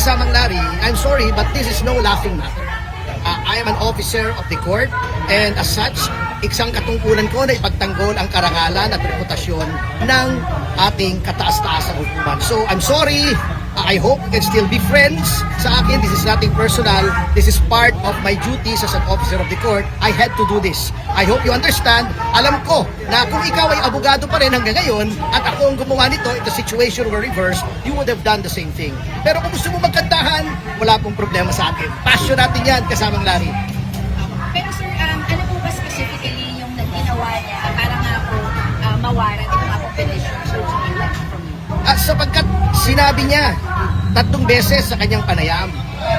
kasamang Larry, I'm sorry, but this is no laughing matter. I am an officer of the court, and as such, isang katungkulan ko na ipagtanggol ang karangalan at reputasyon ng ating kataas-taasang hukuman. So, I'm sorry. I hope we can still be friends. Sa akin, this is nothing personal. This is part of my duties as an officer of the court. I had to do this. I hope you understand. Alam ko na kung ikaw ay abogado pa rin hanggang ngayon at ako ang gumawa nito, if the situation were reversed, you would have done the same thing. Pero kung gusto mo magkantahan, wala pong problema sa akin. Passion natin yan, kasamang Larry. Pero sir, ano po ba specifically yung ginawa niya para nga po mawaran itong mga petition from you? Sapagkat sinabi niya 3 beses sa kanyang panayam,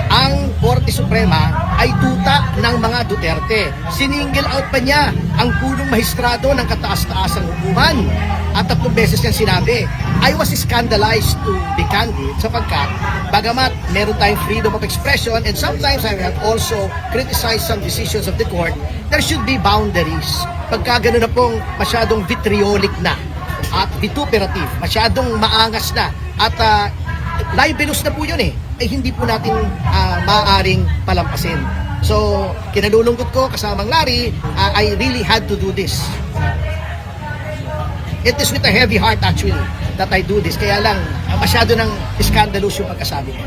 ang Korte Suprema ay tuta ng mga Duterte. Siningle out pa niya ang punong mahistrado ng kataas-taasang hukuman. At 3 beses niyang sinabi, I was scandalized to be candid sapagkat bagamat meron tayong freedom of expression and sometimes I have also criticized some decisions of the court, there should be boundaries. Pagka gano'n na pong masyadong vitriolic na at vituperative, masyadong maangas na at libelous na po yun ay hindi po natin maaaring palampasin. So, kinalulungkot ko kasamang Larry, I really had to do this. It is with a heavy heart actually that I do this. Kaya lang, masyado ng scandalous yung pagkasabi ko.